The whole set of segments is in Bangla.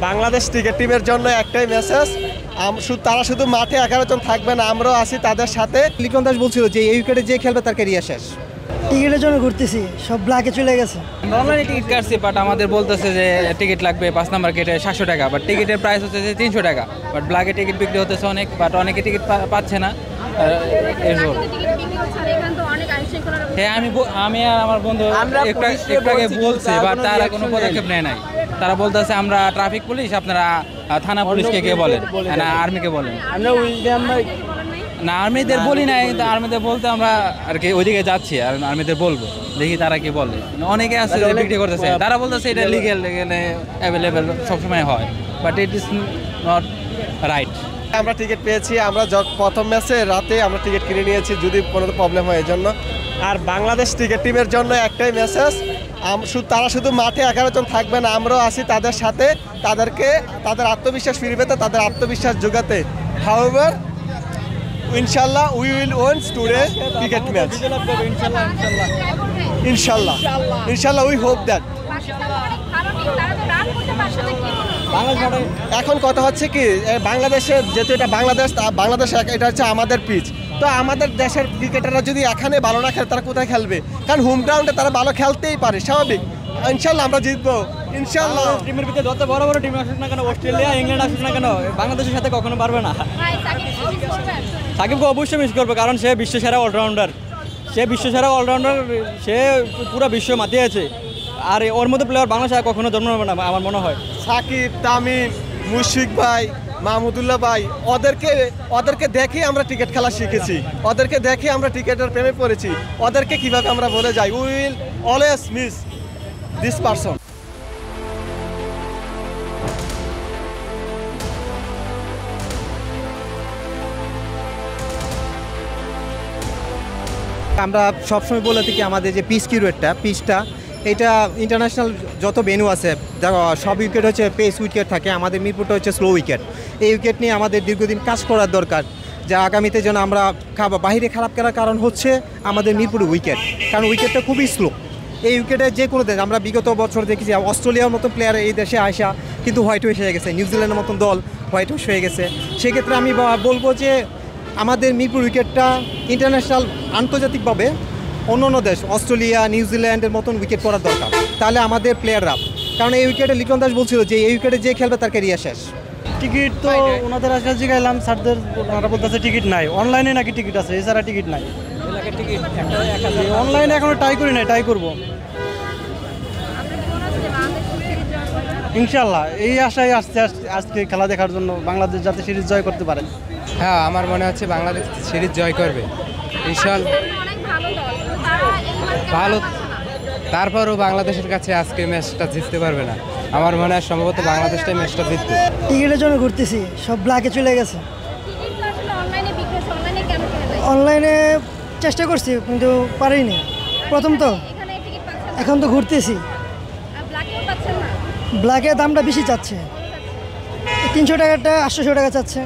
বাংলাদেশ ক্রিকেট টিমের জন্য একটাই মেসেজ, তারা শুধু মাঠে 11 জন থাকবে না, আমরাও আছি তাদের সাথে। লিটন দাস বলছিল যে এই উইকেটে যে খেলবে তার ক্যারিয়ার শেষ। টিকিটের জন্য ঘুরতেছি, সব ব্ল্যাকে চলে গেছে। অনলাইনে টিকিট কাটছি, বাট আমাদের বলতেছে যে টিকিট লাগবে 5 নাম্বার গেটে 700 টাকা, বাট টিকিটের প্রাইস হচ্ছে যে 300 টাকা। বাট ব্ল্যাকে টিকিট বিক্রি হতেছে অনেক, বাট অনেকে টিকিট পাচ্ছে না। হ্যাঁ, আমি আর আমার বন্ধু একটু আগে বলছি, বাট তারা কোনো পদক্ষেপ নেয় নাই। তারা বলতেছে আমরা ট্রাফিক পুলিশ, আপনারা থানা পুলিশকে গিয়ে বলেন, না আর্মিকে বলেন। না, আর্মিদের বলি নাই, কিন্তু আর্মিদের বলতে আমরা আর কি ওইদিকে যাচ্ছি, আর আর্মিদের বলবো, দেখি তারা কি বলে। অনেকে আছে বিক্রি করতেছে, তারা বলতেছে এটা লিগেল, এখানে অ্যাভেলেবেল সবসময় হয়, but it is not right. আমরা টিকিট পেয়েছি, আমরা প্রথম ম্যাচে রাতে আমরা টিকিট কিনে নিয়েছি যদি কোনো প্রবলেম হয় এই জন্য। আর বাংলাদেশ ক্রিকেট টিমের জন্য একটাই মেসেজ, তারা শুধু মাঠে 11 জন থাকবে না, আমরাও আছি তাদের সাথে, তাদের আত্মবিশ্বাস ফিরে পেতে, তাদের আত্মবিশ্বাস যোগাতে। হাউএভার ইনশাল্লাহ we will win today cricket match, ইনশাল্লাহ উই হোপ দ্যাট। এখন কথা হচ্ছে কি, বাংলাদেশের যেহেতু এটা বাংলাদেশ এটা হচ্ছে আমাদের পিচ, তো আমাদের দেশের ক্রিকেটাররা যদি এখানে ভালো না খেলে তারা কোথায় খেলবে? কারণ হোম গ্রাউন্ডে তারা ভালো খেলতেই পারে, স্বাভাবিক। ইনশাল্লাহ আমরা জিতবো, ইনশাল্লাহ। টিমের ভিতরে যত বড় বড় টিম আসুক না কেন, অস্ট্রেলিয়া ইংল্যান্ড আসুক না কেন, বাংলাদেশের সাথে কখনো পারবে না। সাকিবকে অবশ্যই মিস করবে, কারণ সে বিশ্বসেরা অলরাউন্ডার, সে পুরো বিশ্ব মাতিয়ে আছে। আর ওর মধ্যে প্লেয়ার বাংলাদেশে কখনো জন্ম নেবে না আমার মনে হয়। সাকিব, তামিম, মুশফিক ভাই, মাহমুদুল্লাহ ভাই, ওদেরকে দেখে আমরা ক্রিকেট খেলা শিখেছি, ওদেরকে দেখে আমরা ক্রিকেটের প্রেমে পড়েছি। ওদেরকে কিভাবে আমরা বলে যাই, we will always miss this person. আমরা সবসময় বলে থাকি আমাদের যে পিচটা এটা ইন্টারন্যাশনাল যত ভেন্যু আছে সব উইকেট হচ্ছে পেস উইকেট থাকে, আমাদের মিরপুরটা হচ্ছে স্লো উইকেট। এই উইকেট নিয়ে আমাদের দীর্ঘদিন কাজ করার দরকার, যা আগামীতে যেন আমরা বাহিরে খারাপ করার কারণ হচ্ছে আমাদের মিরপুরের উইকেট, কারণ উইকেটটা খুবই স্লো। এই উইকেটে যে কোনো দেশ, আমরা বিগত বছর দেখেছি অস্ট্রেলিয়ার মতো প্লেয়ার এই দেশে আসা কিন্তু হোয়াইট ওয়াশ হয়ে গেছে, নিউজিল্যান্ডের মতন দল হোয়াইট ওয়াশ হয়ে গেছে। সেক্ষেত্রে আমি বলবো যে আমাদের মিরপুর উইকেটটা ইন্টারন্যাশনাল আন্তর্জাতিকভাবে অন্য দেশ অস্ট্রেলিয়া নিউজিল্যান্ডের মতন উইকেট করার দরকার, তাহলে আমাদের প্লেয়াররা, কারণ এই উইকেটে লিটন দাস বলছিল যে এই উইকেটে যে খেলবে তার ক্যারিয়ার শেষ। টিকিট তো ওনাদের আজকে জিগাইলাম, স্যারদের ওনারা বলতেছে টিকিট নাই, অনলাইনে নাকি টিকিট আছে, এছাড়া টিকিট নাই। অনলাইনে এখনো ট্রাই করি নাই, ট্রাই করবো ইনশাল্লাহ। এই আশায় আসছে আজকে খেলা দেখার জন্য, বাংলাদেশ যাতে সিরিজ জয় করতে পারে। হ্যাঁ, আমার মনে হচ্ছে বাংলাদেশ সিরিজ জয় করবে ইনশাল্লাহ। ভালো, তারপরও বাংলাদেশের কাছে আজকে ম্যাচটা জিততে পারবে না। আমার মনে হয় সম্ভবত বাংলাদেশটাই ম্যাচটা জিতবে। টিকিটের জন্য ঘুরতেছি, সব ব্ল্যাকে চলে গেছে। অনলাইনে চেষ্টা করছি কিন্তু পারিনি, প্রথম তো। এখন তো ঘুরতেছি, ব্ল্যাকে দামটা বেশি চাচ্ছে, 300 টাকাটা 800 টাকা চাচ্ছে।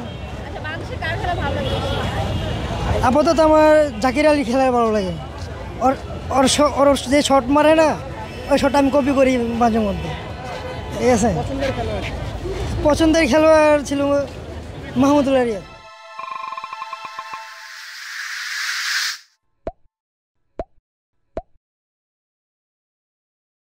আপাতত আমার জাকির আলী খেলা ভালো লাগে, ওর যে শট মারে না, ওই শটটা আমি কপি করি মাঝে মধ্যে, ঠিক আছে। পছন্দের খেলোয়াড় ছিল মাহমুদুল্লাহ রিয়াদ।